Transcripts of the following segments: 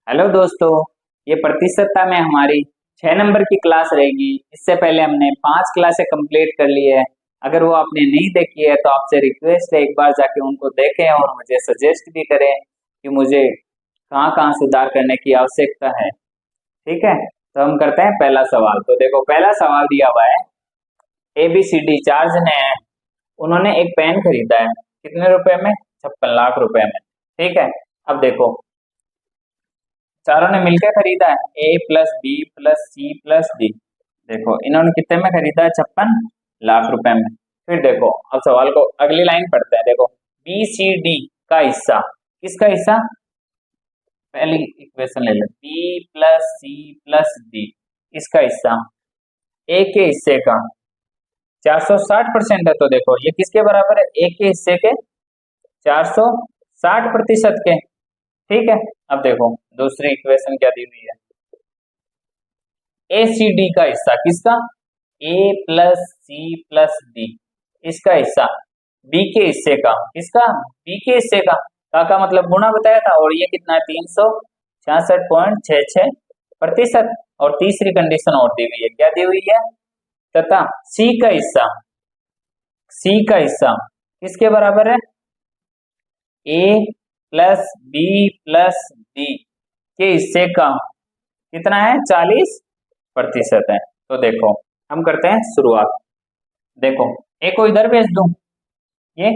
Hello दोस्तों, ये प्रतिशतता में हमारी 6 नंबर की क्लास रहेगी। इससे पहले हमने 5 क्लासें कंप्लीट कर ली है। अगर वो आपने नहीं देखी है तो आपसे रिक्वेस्ट है एक बार जाके उनको देखें और मुझे सजेस्ट भी करें कि मुझे कहाँ कहाँ सुधार करने की आवश्यकता है। ठीक है, तो हम करते हैं पहला सवाल। तो देखो, पहला सवाल दिया हुआ है, ABCD 4 जने हैं। उन्होंने एक पेन खरीदा है, कितने रुपए में? 56 लाख रुपए में। ठीक है, अब देखो, चारों ने मिलकर खरीदा है, A+B+C+D। देखो, इन्होंने कितने में खरीदा है? 56 लाख रुपए में। फिर देखो, अब सवाल को अगली लाइन पढ़ते हैं। देखो, BCD का हिस्सा, किसका हिस्सा? पहली इक्वेशन ले लो, B+C+D, इसका हिस्सा ए के हिस्से का 460% है। तो देखो, ये किसके बराबर है? ए के हिस्से के 460% के। ठीक है, अब देखो दूसरी इक्वेशन क्या दी हुई है, ACD का हिस्सा, किसका? A+C+D, इसका हिस्सा बी के हिस्से का, किसका? बी के हिस्से का मतलब गुणा बताया था, और ये कितना है? 366.66%। और तीसरी कंडीशन और दी हुई है, क्या दी हुई है? तथा सी का हिस्सा किसके बराबर है? A+B+D के हिस्से का कितना है? 40% है। तो देखो, हम करते हैं शुरुआत। देखो, ए को इधर भेज दूं, ये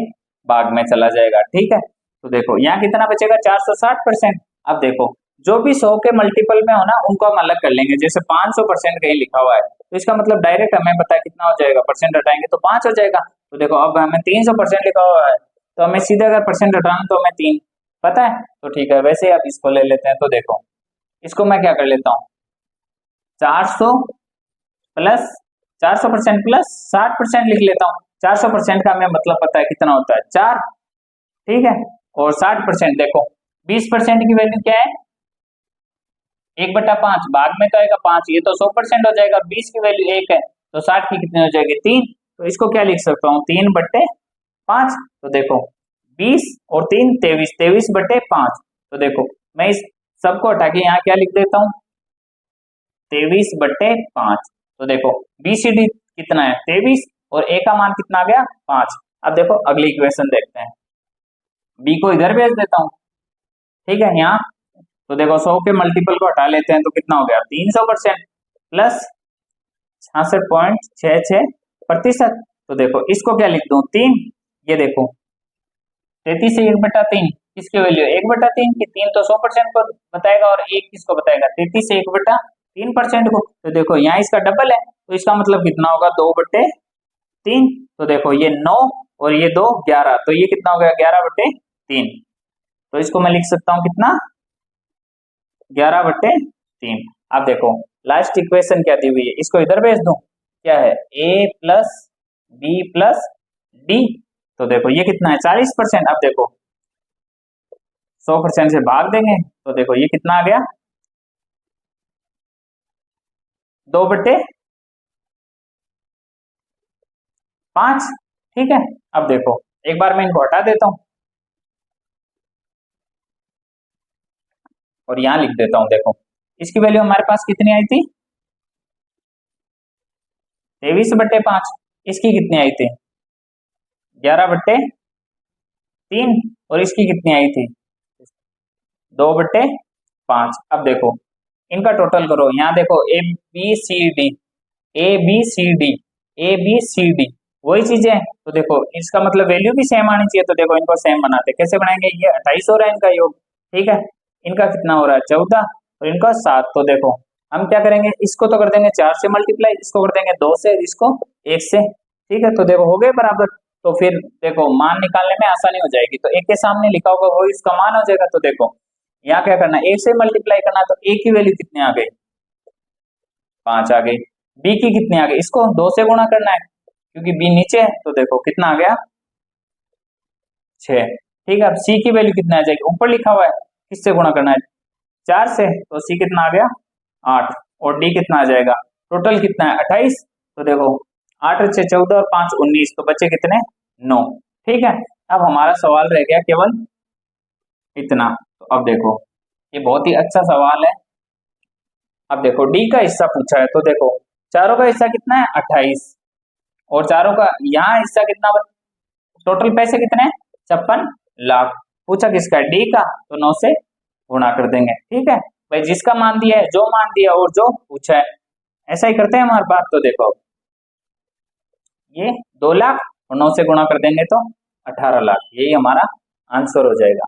भाग में चला जाएगा। ठीक है, तो देखो यहाँ कितना बचेगा? 460%। अब देखो, जो भी 100 के मल्टीपल में हो ना, उनको हम अलग कर लेंगे। जैसे 500% कहीं लिखा हुआ है, तो इसका मतलब डायरेक्ट हमें पता है कितना हो जाएगा, परसेंट हटाएंगे तो 5 हो जाएगा। तो देखो, अब हमें 300% लिखा हुआ है, तो हमें सीधे अगर परसेंट हटाना तो हमें 3 पता है। तो ठीक है, वैसे ही अब इसको ले लेते हैं। तो देखो, इसको मैं क्या कर लेता हूँ, 400 प्लस 400% प्लस 60% लिख लेता हूँ। 400% का हमें मतलब पता है कितना होता है, 4। ठीक है, और 60% देखो, 20% की वैल्यू क्या है? 1/5, भाग में तो आएगा 5, ये तो 100% हो जाएगा। 20 की वैल्यू 1 है, तो 60 की कितनी हो जाएगी? 3। तो इसको क्या लिख सकता हूँ? 3/5। तो देखो, 20 और 3 23, 23/5। तो देखो, मैं इस सबको हटा के यहाँ क्या लिख देता हूँ? 23/5। तो देखो, BCD कितना है? 23, और A का मान कितना आ गया? 5। अब देखो अगली इक्वेशन देखते हैं, B को इधर भेज देता हूँ। ठीक है, यहाँ तो देखो, 100 के मल्टीपल को हटा लेते हैं तो कितना हो गया? 300% प्लस 66.66%। तो देखो, इसको क्या लिख दूं? 3। ये देखो, 33 से 1/3, किसकी वैल्यू? 1/3 की। 3 तो 100% को बताएगा, और 1 किसको बताएगा? 33 से 1/3% को। तो देखो, यहाँ इसका डबल है, तो इसका मतलब कितना होगा? 2/3। तो देखो, ये 9 और ये 2 11, तो ये कितना हो गया? 11/3। तो इसको मैं लिख सकता हूँ कितना? 11/3। अब देखो, लास्ट इक्वेशन क्या दी हुई है, इसको इधर भेज दूं, क्या है? A+B+D। तो देखो, ये कितना है? 40%। अब देखो, 100% से भाग देंगे, तो देखो ये कितना आ गया? 2/5। ठीक है, अब देखो, एक बार मैं इनको हटा देता हूँ और यहाँ लिख देता हूँ। देखो, इसकी वैल्यू हमारे पास कितनी आई थी? 23/5। इसकी कितनी आई थी? 11/3। और इसकी कितनी आई थी? 2/5। अब देखो, इनका टोटल करो। यहाँ देखो, ए बी सी डी वही चीजें हैं। तो देखो, इसका मतलब वैल्यू भी सेम आनी चाहिए। तो देखो, इनको सेम बनाते, कैसे बनाएंगे? ये 28 हो रहा है इनका योग। ठीक है, इनका कितना हो रहा है? 14, और इनका 7। तो देखो, हम क्या करेंगे? इसको तो कर देंगे 4 से मल्टीप्लाई, इसको कर देंगे 2 से, इसको 1 से। ठीक है, तो देखो हो गए बराबर। तो फिर देखो, मान निकालने में आसानी हो जाएगी। तो एक के सामने लिखा होगा वो इसका मान हो जाएगा। तो देखो, यहाँ क्या करना है? 1 से मल्टीप्लाई करना है, तो ए की वैल्यू कितनी आ गई? 5 आ गई। बी की कितनी आ गई? इसको 2 से गुणा करना है, क्योंकि बी नीचे है। तो देखो कितना आ गया? 6। ठीक है, अब सी की वैल्यू कितना आ जाएगी? ऊपर लिखा हुआ है, किससे गुणा करना है? 4 से। तो सी कितना आ गया? 8। और डी कितना आ जाएगा? टोटल कितना है? 28। तो देखो, 8 अच्छे 14 और 5 19, तो बचे कितने? 9। ठीक है, अब हमारा सवाल रह गया केवल इतना। तो अब देखो, ये बहुत ही अच्छा सवाल है। अब देखो डी का हिस्सा पूछा है, तो देखो चारों का हिस्सा कितना है 28, और चारों का यहाँ हिस्सा कितना, टोटल पैसे कितने हैं 56 लाख। पूछा किसका है, डी का, तो 9 से गुणा कर देंगे। ठीक है भाई, जिसका मान दिया है, जो मान दिया और जो पूछा है, ऐसा ही करते हैं हमारे बात। तो देखो ये 2 लाख और 9 से गुणा कर देंगे तो 18 लाख, यही हमारा आंसर हो जाएगा।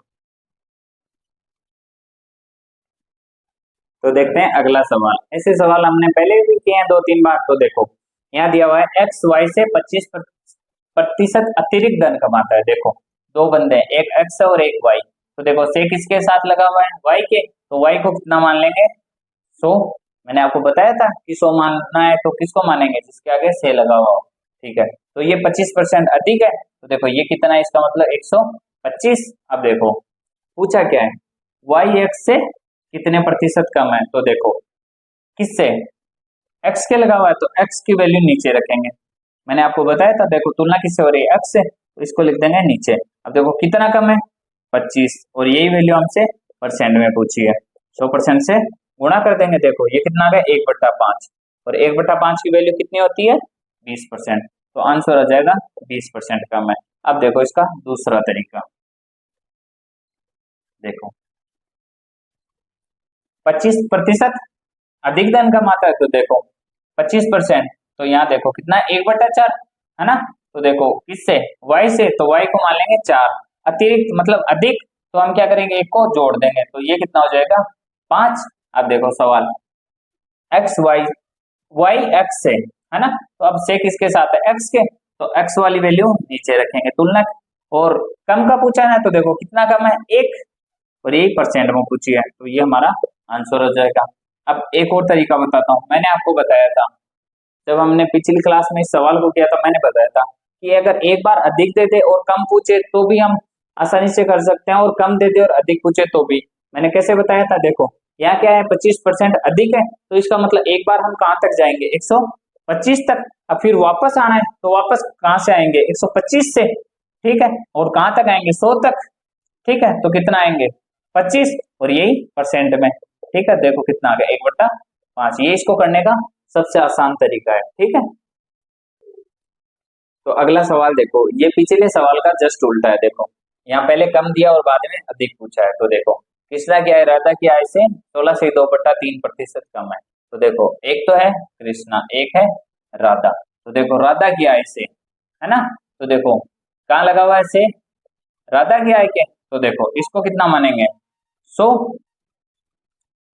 तो देखते हैं अगला सवाल। ऐसे सवाल हमने पहले भी किए हैं 2-3 बार। तो देखो यहाँ दिया हुआ है एक्स वाई से 25% अतिरिक्त धन कमाता है। देखो दो बंदे हैं, एक एक्स है और एक वाई। तो देखो से किसके साथ लगा हुआ है, वाई के, तो वाई को कितना मान लेंगे 100। मैंने आपको बताया था कि 100 मानना है तो किसको मानेंगे, जिसके आगे से लगा हुआ हो। ठीक है, तो ये 25% अधिक है, तो देखो ये कितना है, इसका मतलब 125। अब देखो पूछा क्या है, वाई एक्स से कितने प्रतिशत कम है। तो देखो किससे, एक्स के लगा हुआ है, तो एक्स की वैल्यू नीचे रखेंगे। मैंने आपको बताया था, देखो तुलना किससे हो रही है, एक्स से, तो इसको लिख देंगे नीचे। अब देखो कितना कम है 25, और यही वैल्यू हमसे परसेंट में पूछी है, 100% से गुणा कर देंगे। देखो ये कितना आ गया 1/5, और 1/5 की वैल्यू कितनी होती है 20%, तो आंसर आ जाएगा 20% कम है। अब देखो इसका दूसरा तरीका, देखो 25% अधिक धन कमाता है, तो देखो 25%, तो यहाँ देखो कितना 1/4 है ना। तो देखो किससे, y से, तो y को मान लेंगे 4, अतिरिक्त मतलब अधिक, तो हम क्या करेंगे, एक को जोड़ देंगे, तो ये कितना हो जाएगा 5। अब देखो सवाल एक्स वाई, वाई एक्स से है ना, तो अब से किसके साथ है, एक्स के, तो एक्स वाली वैल्यू नीचे रखेंगे तुलना। और कम का पूछा है, तो देखो कितना कम है 1, और यही परसेंट में पूछी है, तो ये हमारा आंसर हो जाएगा। अब एक और तरीका बताता हूँ, मैंने आपको बताया था जब हमने पिछली क्लास में इस सवाल को किया था, मैंने बताया था कि अगर एक बार अधिक दे दे और कम पूछे तो भी हम आसानी से कर सकते हैं, और कम दे दे और अधिक पूछे तो भी। मैंने कैसे बताया था, देखो यहाँ क्या है 25% अधिक है, तो इसका मतलब एक बार हम कहाँ तक जाएंगे 125 तक, अब फिर वापस आना है तो वापस कहाँ से आएंगे 125 से। ठीक है, और कहाँ तक आएंगे 100 तक। ठीक है, तो कितना आएंगे 25, और यही परसेंट में। ठीक है, देखो कितना आ गया 1/5, ये इसको करने का सबसे आसान तरीका है। ठीक है, तो अगला सवाल देखो, ये पिछले सवाल का जस्ट उल्टा है। देखो यहाँ पहले कम दिया और बाद में अधिक पूछा है। तो देखो कृष्णा की आय राधा की आय से 16 से 2/3% कम है। तो देखो एक तो है कृष्णा, एक है राधा। तो देखो राधा की आय से है ना, तो देखो कहाँ लगा हुआ है से, राधा की आय के, तो देखो इसको कितना मानेंगे 100,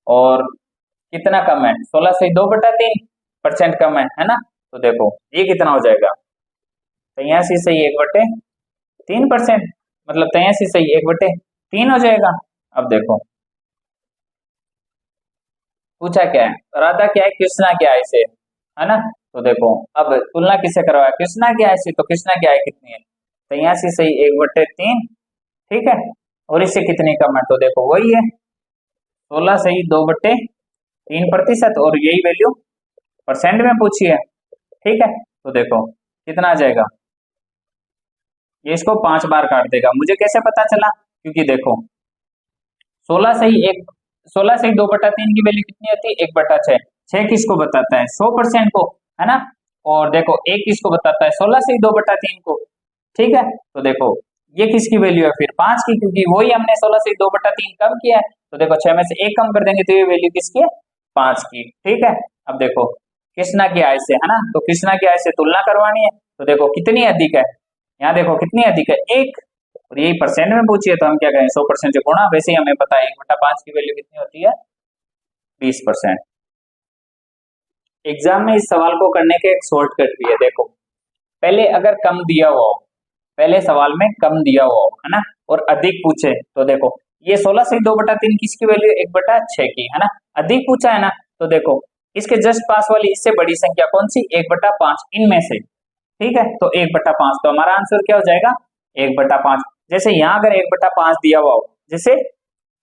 और कितना कम है 16 से 2/3% कम है ना। तो देखो ये कितना हो जाएगा 83 से 1/3%, मतलब 83 से 1/3 हो जाएगा। अब देखो पूछा क्या है, राधा क्या है कृष्णा की आय से है ना, तो देखो अब तुलना किससे करवाया, कृष्णा की आय से, तो कृष्णा की आय कितनी है 83 से 1/3। ठीक है, और इससे कितनी कम है, तो देखो वही है 16 से 2/3%, और यही वैल्यू परसेंट में पूछी है। ठीक है, तो देखो कितना आ जाएगा, ये इसको 5 बार काट देगा। मुझे कैसे पता चला, क्योंकि देखो 16 से 2/3 की वैल्यू कितनी होती है 1/6। 6 किसको बताता है 100% को, है ना, और देखो 1 किसको बताता है 16 से 2/3 को। ठीक है, तो देखो ये किसकी वैल्यू है फिर 5 की, क्योंकि वही हमने 16 से 2/3 कम किया है। तो देखो 6 में से 1 कम कर देंगे तो ये वैल्यू किसकी है 5 की। ठीक है, अब देखो कृष्णा की आय से है ना, तो कृष्णा की आय से तुलना करवानी है, तो देखो कितनी अधिक है, यहाँ देखो कितनी अधिक है 1, और यही परसेंट में पूछिए, तो हम क्या करें 100% से गुणा। वैसे ही हमें पता है 1/5 की वैल्यू कितनी होती है 20%। एग्जाम में इस सवाल को करने के एक शॉर्टकट भी है। देखो पहले अगर कम दिया हुआ हो, पहले सवाल में कम दिया हुआ हो है ना, और अधिक पूछे, तो देखो ये 16 से 2/3 किसकी वैल्यू 1/6 की है ना, अधिक पूछा है ना, तो देखो इसके जस्ट पास वाली इससे बड़ी संख्या कौन सी 1/5 इनमें से। ठीक है, तो 1/5, तो हमारा आंसर क्या हो जाएगा 1/5। जैसे यहाँ अगर 1/5 दिया हुआ हो, जैसे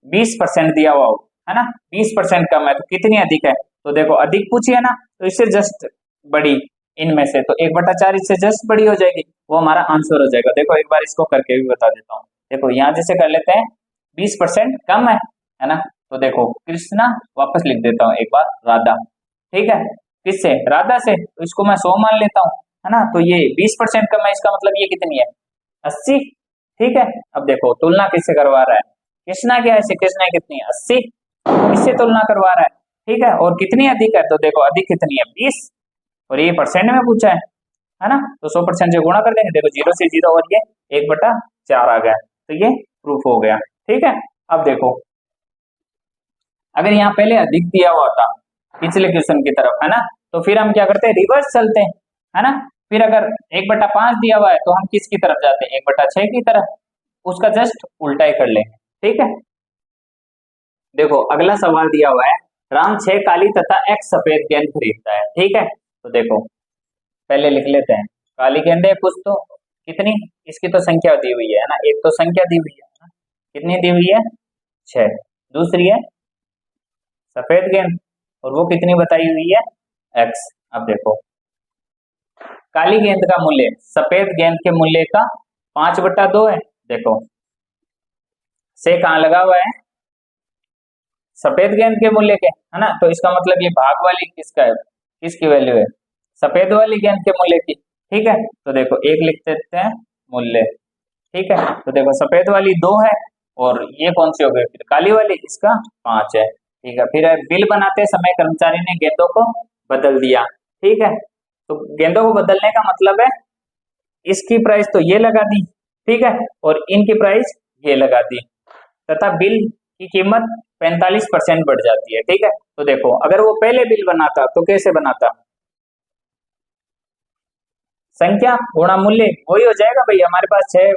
20% दिया हुआ हो है ना, 20% कम है, तो कितनी अधिक है, तो देखो अधिक पूछी है ना, तो इससे जस्ट बड़ी इनमें से, तो 1/4 इससे जस्ट बड़ी हो जाएगी, वो हमारा आंसर हो जाएगा। देखो एक बार इसको करके भी बता देता हूँ। देखो यहाँ जैसे कर लेते हैं 20% कम है ना, तो देखो कृष्णा वापस लिख देता हूँ एक बार राधा, ठीक है, किससे, राधा से, तो इसको मैं 100 मान लेता हूँ, है ना, तो ये 20% कम है, इसका मतलब ये कितनी है, 80, ठीक है। अब देखो तुलना किससे करवा रहा है, कृष्णा क्या है, कृष्णा कितनी है 80, इससे तुलना करवा रहा है, ठीक है, और कितनी अधिक है, तो देखो अधिक कितनी है 20, और ये परसेंट में पूछा है ना, तो 100% से गुणा कर देंगे, देखो 0 से 0 और ये 1/4 आ गया, तो ये प्रूफ हो गया, ठीक है। अब देखो अगर यहाँ पहले अधिक दिया हुआ था पिछले क्वेश्चन की तरफ, है ना, तो फिर हम क्या करते हैं, रिवर्स चलते हैं, है ना, फिर अगर 1/5 दिया हुआ है तो हम किसकी तरफ जाते हैं, 1/6 की तरफ, उसका जस्ट उल्टा ही कर लेंगे, ठीक है। देखो अगला सवाल दिया हुआ है, राम 6 काली तथा एक सफेद गेंद खरीदता है, ठीक है, तो देखो पहले लिख लेते हैं, काली गेंदें कुछ तो कितनी, इसकी तो संख्या दी हुई है ना, एक तो संख्या दी हुई है ना, कितनी दी हुई है 6, दूसरी है सफेद गेंद और वो कितनी बताई हुई है x। अब देखो काली गेंद का मूल्य सफेद गेंद के मूल्य का 5/2 है, देखो से कहाँ लगा हुआ है, सफेद गेंद के मूल्य के, है ना, तो इसका मतलब ये भाग वाली किसका है, किसकी वैल्यू है, सफेद वाली गेंद के मूल्य की, ठीक है, तो देखो एक लिख देते हैं मूल्य, ठीक है, तो देखो सफेद वाली 2 है और ये कौन सी हो गई फिर काली वाली, इसका 5 है, ठीक है। फिर बिल बनाते समय कर्मचारी ने गेंदों को बदल दिया, ठीक है, तो गेंदों को बदलने का मतलब है इसकी प्राइस तो ये लगा दी, ठीक है, और इनकी प्राइस ये लगा दी, तथा बिल की कीमत 45% बढ़ जाती है, ठीक है। तो देखो अगर वो पहले बिल बनाता तो कैसे बनाता, संख्या गुणा मूल्य, वही हो जाएगा भाई, हमारे पास 6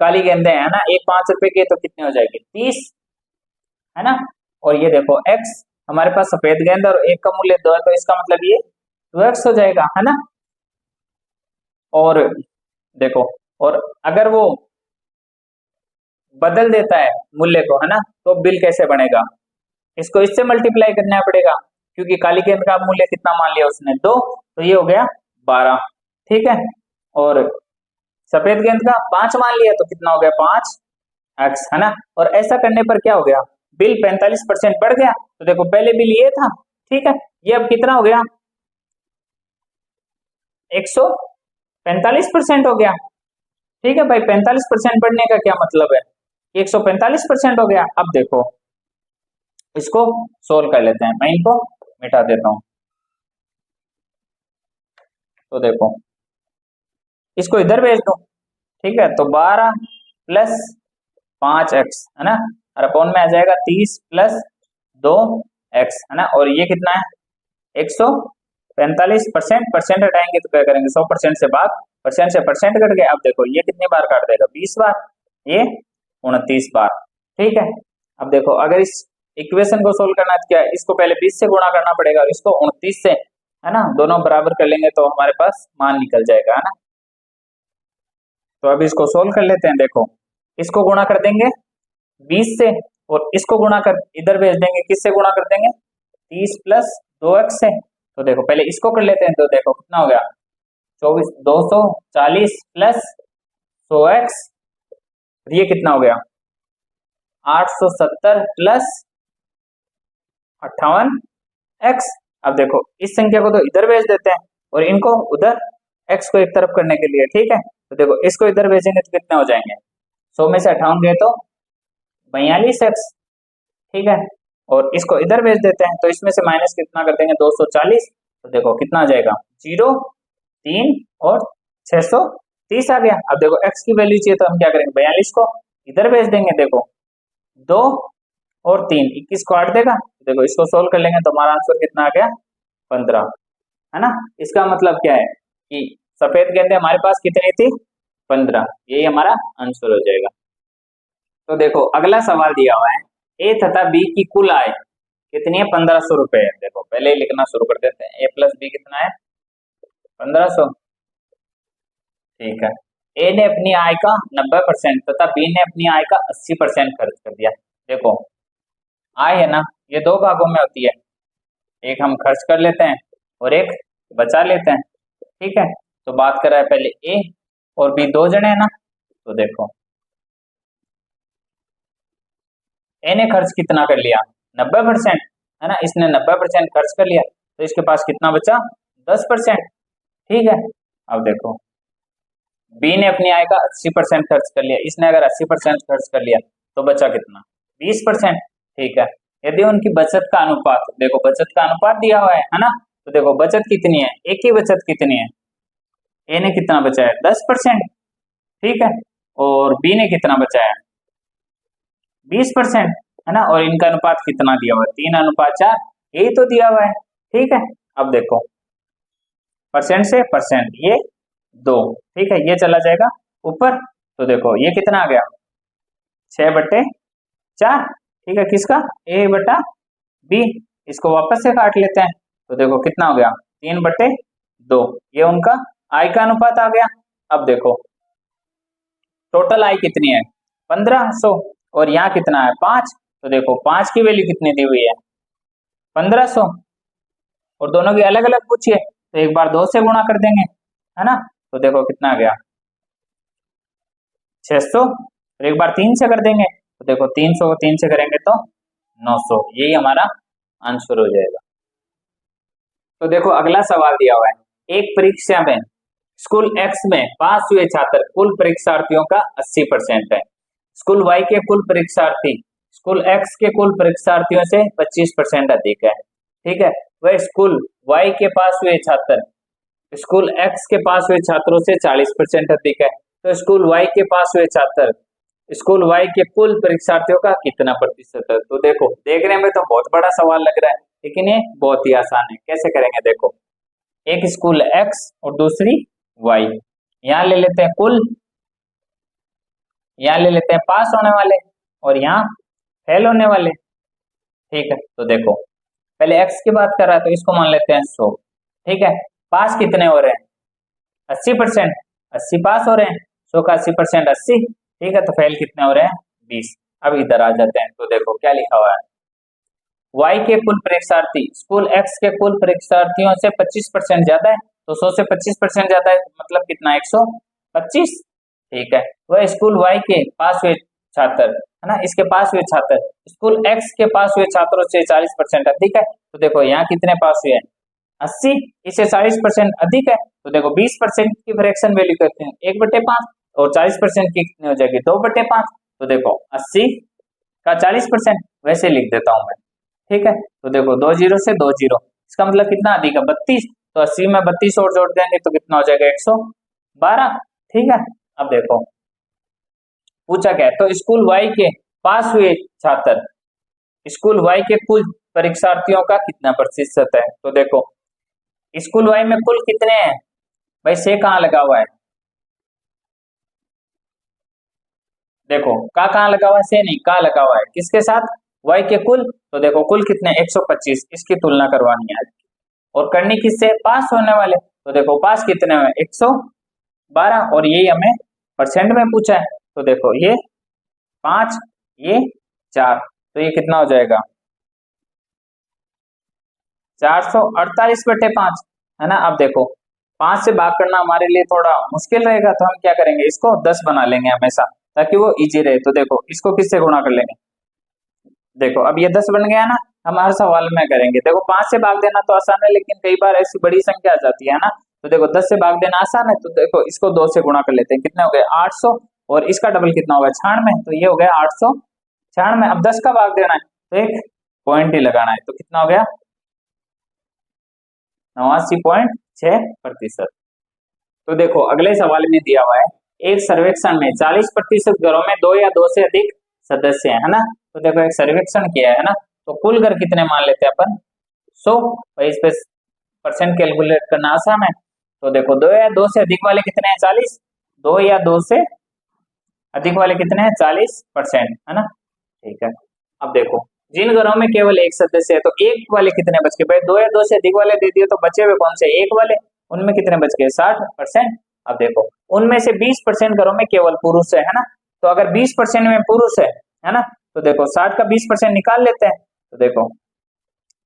काली गेंदें हैं ना, एक 5 रुपए की, तो कितनी हो जाएगी 30, है ना, और ये देखो x, हमारे पास सफेद गेंद और एक का मूल्य 2 है, तो इसका मतलब ये 2x हो जाएगा, है ना। और देखो और अगर वो बदल देता है मूल्य को, है ना, तो बिल कैसे बनेगा, इसको इससे मल्टीप्लाई करना पड़ेगा, क्योंकि काली गेंद का मूल्य कितना मान लिया उसने 2, तो ये हो गया 12, ठीक है, और सफेद गेंद का 5 मान लिया, तो कितना हो गया 5x, है ना, और ऐसा करने पर क्या हो गया, बिल 45% बढ़ गया, तो देखो पहले बिल ये था, ठीक है, ये अब कितना हो गया 145% हो गया, ठीक है भाई, 45% बढ़ने का क्या मतलब है, 145% हो गया। अब देखो इसको सोल्व कर लेते हैं, मैं इनको मिटा देता हूं, तो देखो इसको इधर भेज दो, ठीक है, तो 12 प्लस 5x, है ना, और अपॉन में आ जाएगा 30 प्लस 2x, है ना, और ये कितना है 145%, परसेंट हटाएंगे तो क्या करेंगे 100% से भाग, परसेंट से परसेंट कट गया, अब देखो ये कितनी बार काट देगा 20 बार, ये 29 बार, ठीक है। अब देखो अगर इस इक्वेशन को सोल्व करना है तो क्या है, इसको पहले 20 से गुणा करना पड़ेगा और इसको 29 से, है ना, दोनों बराबर कर लेंगे तो हमारे पास मान निकल जाएगा, है ना। तो अब इसको सोल्व कर लेते हैं, देखो इसको गुणा कर देंगे 20 से और इसको गुणा कर इधर भेज देंगे, किससे गुणा कर देंगे 30 प्लस 2x से, तो देखो पहले इसको कर लेते हैं, तो देखो कितना हो गया 24, 240 प्लस 100x, ये कितना हो गया 870 प्लस 58x। अब देखो इस संख्या को तो इधर भेज देते हैं और इनको उधर, x को एक तरफ करने के लिए, ठीक है, तो देखो इसको इधर भेजेंगे तो कितने हो जाएंगे, 100 में से 58 गए तो 42x, ठीक है, और इसको इधर भेज देते हैं तो इसमें से माइनस कितना कर देंगे 240, तो देखो कितना आ जाएगा 0, 3 और 630 आ गया। अब देखो x की वैल्यू चाहिए तो हम क्या करेंगे 42 को इधर भेज देंगे, देखो 2 और 3 21 को 8 देगा, देखो इसको सोल्व कर लेंगे तो हमारा आंसर कितना आ गया 15, है ना। इसका मतलब क्या है कि सफेद गेंदें हमारे पास कितनी थी 15, यही हमारा आंसर हो जाएगा। तो देखो अगला सवाल दिया हुआ है, ए तथा बी की कुल आय कितनी है 1500 रुपए है, देखो पहले ही लिखना शुरू कर देते हैं, ए प्लस बी कितना है 1500, ठीक है। ए ने अपनी आय का 90% तथा बी ने अपनी आय का 80% खर्च कर दिया, देखो आय है ना ये 2 भागों में होती है, एक हम खर्च कर लेते हैं और एक बचा लेते हैं, ठीक है। तो बात कर रहा है पहले ए और बी 2 जने हैं ना, तो देखो ए ने खर्च कितना कर लिया 90%, है ना। इसने 90% खर्च कर लिया, तो इसके पास कितना बचा? 10%। ठीक है, अब देखो बी ने अपनी आय का 80% खर्च कर लिया, इसने अगर 80% खर्च कर लिया तो बचा कितना? 20%। ठीक है, यदि उनकी बचत का अनुपात, देखो बचत का अनुपात दिया हुआ है ना, तो देखो बचत कितनी है? ए की बचत कितनी है? ए ने कितना बचाया? 10%। ठीक है, और बी ने कितना बचाया? 20%, है ना। और इनका अनुपात कितना दिया हुआ है? 3:4, यही तो दिया हुआ है। ठीक है, अब देखो परसेंट से परसेंट ये 2, ठीक है, ये चला जाएगा ऊपर, तो देखो ये कितना आ गया? 6/4। ठीक है, किसका? ए बटा बी। इसको वापस से काट लेते हैं, तो देखो कितना हो गया? 3/2। ये उनका आय का अनुपात आ गया। अब देखो टोटल आय कितनी है? 1500, और यहाँ कितना है? 5। तो देखो 5 की वैल्यू कितनी दी हुई है? 1500, और दोनों की अलग अलग पूछिए, तो एक बार 2 से गुणा कर देंगे, है ना। तो देखो कितना आ गया? 600, और एक बार 3 से कर देंगे, तो देखो 300 को 3 से करेंगे तो 900, यही हमारा आंसर हो जाएगा। तो देखो अगला सवाल दिया हुआ है, एक परीक्षा में स्कूल एक्स में पास हुए छात्र कुल परीक्षार्थियों का 80% है। स्कूल वाई के कुल परीक्षार्थी स्कूल एक्स के कुल परीक्षार्थियों से 25% अधिक है। ठीक है, वह स्कूल वाई के पास हुए छात्र स्कूल एक्स के पास हुए छात्रों से 40% अधिक है। तो स्कूल वाई के पास हुए छात्र स्कूल वाई के कुल परीक्षार्थियों का कितना प्रतिशत है? तो देखो देखने में तो बहुत बड़ा सवाल लग रहा है, लेकिन ये बहुत ही आसान है। कैसे करेंगे? देखो एक स्कूल एक्स और दूसरी वाई, यहाँ ले लेते हैं कुल, यहाँ ले लेते हैं पास होने वाले, और यहाँ फेल होने वाले। ठीक है, तो देखो पहले एक्स की बात कर रहा है तो इसको मान लेते हैं 100। ठीक है, पास कितने हो रहे हैं? 80%, 80 पास हो रहे हैं, 100 का 80% 80। ठीक है, तो फेल कितने हो रहे हैं? 20। अब इधर आ जाते हैं, तो देखो क्या लिखा हुआ है, वाई के कुल परीक्षार्थी स्कूल एक्स के कुल परीक्षार्थियों से 25% ज्यादा है, तो 100 से 25% ज्यादा है, मतलब कितना? 125। ठीक है, वह स्कूल वाई के पास हुए छात्र, है ना, इसके पास हुए छात्र स्कूल एक्स के पास हुए छात्रों से 40% अधिक है। तो देखो यहाँ कितने पास हुए हैं? 80, इससे 40% अधिक है, तो देखो 20% की फ्रैक्शन वैल्यू करते हैं 1/5, और 40% की कितनी हो जाएगी? 2/5। तो देखो 80 का 40% वैसे लिख देता हूं मैं। ठीक है, तो देखो 2 जीरो से 2 जीरो, इसका मतलब कितना अधिक है? 32। तो 80 में 32 और जोड़ देंगे तो कितना हो जाएगा? 112। ठीक है, अब देखो पूछा क्या है, तो स्कूल वाई के पास हुए छात्र स्कूल वाई के कुल परीक्षार्थियों का कितना प्रतिशत है? तो देखो स्कूल वाई में कुल कितने हैं भाई? से कहाँ लगा हुआ है? देखो का कहाँ लगा हुआ है? से नहीं, का लगा हुआ है किसके साथ? वाई के कुल। तो देखो कुल कितने? 125, इसकी तुलना करवानी है और करनी किससे? पास होने वाले। तो देखो पास कितने में? 112, और यही हमें परसेंट में पूछा है, तो देखो ये 5, ये 4, तो ये कितना हो जाएगा? 448/5, है ना। अब देखो 5 से भाग करना हमारे लिए थोड़ा मुश्किल रहेगा, तो हम क्या करेंगे? इसको 10 बना लेंगे हमेशा, ताकि वो इजी रहे। तो देखो इसको किससे गुणा कर लेंगे? देखो अब ये 10 बन गया ना, हम हर सवाल में करेंगे। देखो 5 से भाग देना तो आसान है, लेकिन कई बार ऐसी बड़ी संख्या आ जाती है ना, तो देखो 10 से भाग देना आसान है, तो देखो इसको 2 से गुणा कर लेते हैं। कितने हो गए? 800, और इसका डबल कितना होगा? 96, तो ये हो गया 896। अब 10 का भाग देना है तो एक पॉइंट ही लगाना है, तो कितना हो गया? 89.6%। तो देखो अगले सवाल में दिया हुआ है, एक सर्वेक्षण में 40% घरों में 2 या 2 से अधिक सदस्य है ना। तो देखो एक सर्वेक्षण किया है ना, तो कुल घर कितने मान लेते हैं अपन? 100। भाई इस पे परसेंट कैलकुलेट करना आसान है। तो देखो 2 या 2 से अधिक वाले कितने हैं? 40। 2 या 2 से अधिक वाले कितने हैं? 40%, है ना। ठीक है, अब देखो जिन घरों में केवल एक सदस्य है, तो एक वाले कितने बच गए? भाई 2 या 2 से अधिक वाले दे दिए, तो बचे हुए कौन से? एक वाले, उनमें कितने बच गए? 60%। अब देखो उनमें से 20% घरों में केवल पुरुष है ना, तो अगर 20% में पुरुष है ना, तो देखो 60 का 20% निकाल लेते हैं। तो देखो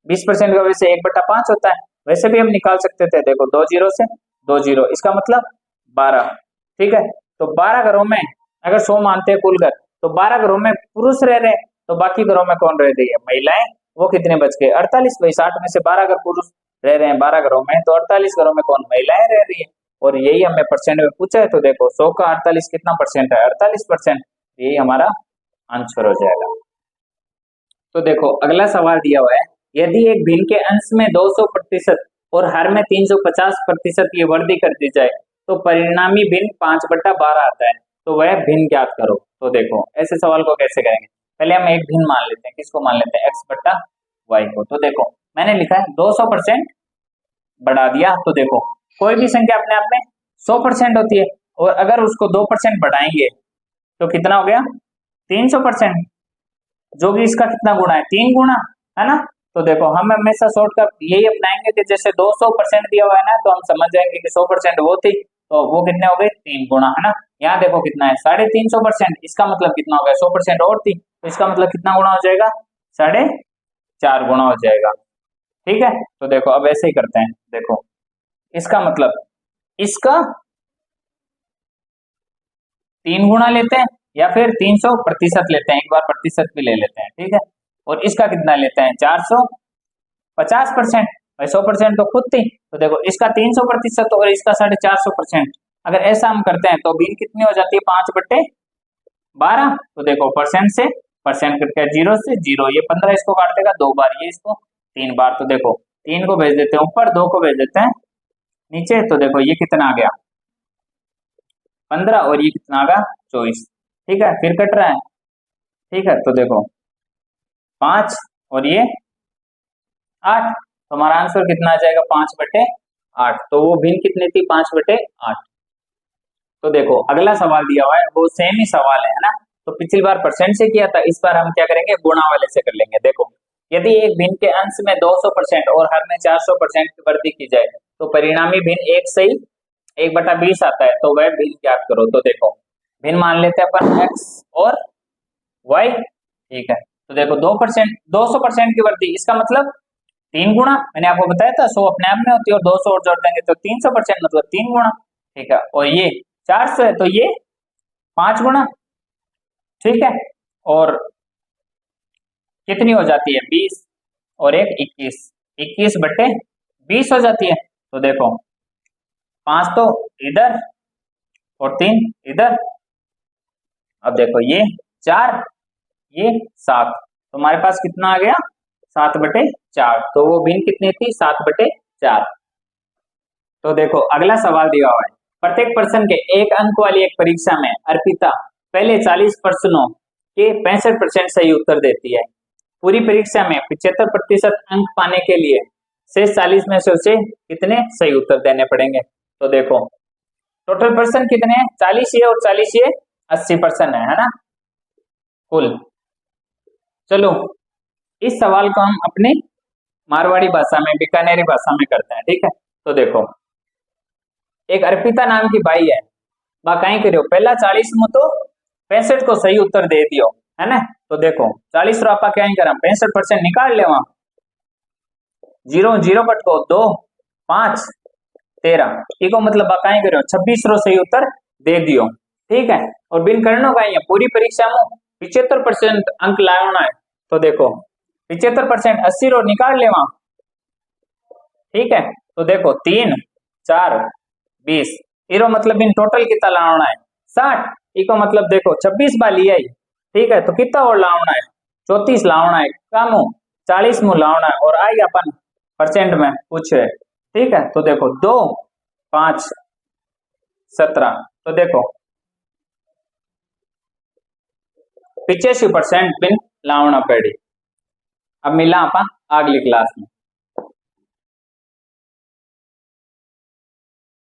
20% का वैसे 1/5 होता है, वैसे भी हम निकाल सकते थे। देखो 2 जीरो से 2 जीरो, इसका मतलब 12। ठीक है, तो 12 घरों में अगर 100 मानते हैं कुल घर, तो 12 घरों में पुरुष रह रहे हैं, तो बाकी घरों में कौन रह रही है? महिलाएं वो कितने बच गए 48। भाई 60 में से 12 अगर पुरुष रह रहे हैं 12 घरों में, तो 48 घरों में कौन, महिलाएं रह रही है। और यही हमें परसेंट में पूछा है, तो देखो 100 का 48 कितना परसेंट है, 48%। यही हमारा आंसर हो जाएगा। तो देखो अगला सवाल दिया हुआ है, यदि एक भिन्न के अंश में 200% और हर में 350% ये वर्दी कर दी जाए तो परिणामी भिन्न 5/12 आता है, तो वह भिन्न ज्ञात करो। तो देखो ऐसे सवाल को कैसे करेंगे, पहले हम एक भिन्न मान लेते हैं, किसको मान लेते हैं, x/y को। तो देखो मैंने लिखा है 200% बढ़ा दिया, तो देखो कोई भी संख्या अपने आप में 100% होती है, और अगर उसको 2% बढ़ाएंगे तो कितना हो गया 300%, जो कि इसका कितना गुणा है, 3 गुणा, है ना। तो देखो हम हमेशा शॉर्टकट यही अपनाएंगे कि जैसे 200% दिया हुआ है ना, तो हम समझ जाएंगे कि 100% वो थी, तो वो कितने हो गए 3 गुणा, है ना। यहाँ देखो कितना है 350%, इसका मतलब कितना हो गया 100% और थी, तो इसका मतलब कितना गुणा हो जाएगा 4.5 गुणा हो जाएगा। ठीक है, तो देखो अब ऐसे ही करते हैं, देखो इसका मतलब इसका 3 गुणा लेते हैं या फिर 300% लेते हैं, एक बार प्रतिशत भी ले लेते हैं, ठीक है। और इसका कितना लेते हैं 450%, भाई 100% तो खुद थी, तो देखो इसका 300% और इसका 450%। अगर ऐसा हम करते हैं तो भिन्न कितनी हो जाती है 5/12। तो देखो परसेंट से परसेंट कट गया, 0 से 0, ये 15 इसको काट देगा 2 बार, ये इसको 3 बार। तो देखो 3 को भेज देते हैं ऊपर, 2 को भेज देते हैं नीचे, तो देखो ये कितना आ गया 15 और ये कितना आ गया 24। ठीक है, फिर कट रहा है, ठीक है। तो देखो 5 और ये 8, तो हमारा आंसर कितना आ जाएगा 5/8। तो वो भिन्न कितनी थी 5/8। तो देखो अगला सवाल दिया हुआ है वो सेम ही सवाल है ना। तो पिछली बार परसेंट से किया था, इस बार हम क्या करेंगे गुणा वाले से कर लेंगे। देखो यदि एक भिन्न के अंश में 200% और हर में 400% की वृद्धि की जाए तो परिणामी भिन्न 1/20 आता है, तो वह भिन्न ज्ञात करो। तो देखो भिन्न मान लेते हैं अपन x और y, ठीक है। तो देखो 200% की वृद्धि, इसका मतलब 3 गुणा, मैंने आपको बताया था 100 अपने आप में होती है और 200 और जोड़ देंगे तो 300% मतलब 3 गुणा, ठीक है। और ये 400 है तो ये 5 गुणा, ठीक है। और कितनी हो जाती है 20 और एक 21/20 हो जाती है। तो देखो 5 तो इधर और 3 इधर, अब देखो ये 4 ये 7, तो हमारे पास कितना आ गया 7/4। तो वो भिन्न कितनी थी 7/4। तो देखो अगला सवाल दिया हुआ है, प्रत्येक प्रश्न के 1 अंक वाली एक परीक्षा में अर्पिता पहले 40 प्रश्नों के 65% सही उत्तर देती है। पूरी परीक्षा में 75% अंक पाने के लिए शेष 40 में से उसे कितने सही उत्तर देने पड़ेंगे। तो देखो टोटल प्रश्न कितने हैं 40 ये और 40 ये 80 प्रश्न है ना कुल। चलो इस सवाल को हम अपनी मारवाड़ी भाषा में बीकानेरी भाषा में करते हैं, ठीक है। तो देखो एक अर्पिता नाम की बाई है, वह कहीं करियो पहला 40 में तो 65 को सही उत्तर दे दियो, है ना। तो देखो 40 रो आपा क्या करा 65% निकाल ले, वहां 0 0 कट को 2 5 13, इको मतलब बाकाई करो 26 रो सही उत्तर दे दियो, ठीक है। और बिन करनो का है पूरी परीक्षा में 75% अंक लाना है। तो देखो 75% 80 रो निकाल ले वहां, ठीक है। तो देखो 3 4 20, इरो मतलब इन टोटल कितना लाना है 60, इको मतलब देखो 26 बार लिया ही, ठीक है। तो कितना और लाना है 34 लाना है, कामो 40 में लाना है, और आई अपन परसेंट में पूछे, ठीक है। तो देखो 2 5 17, तो देखो 85% बिन लावना पड़ी। अब मिला अपन अगली क्लास में।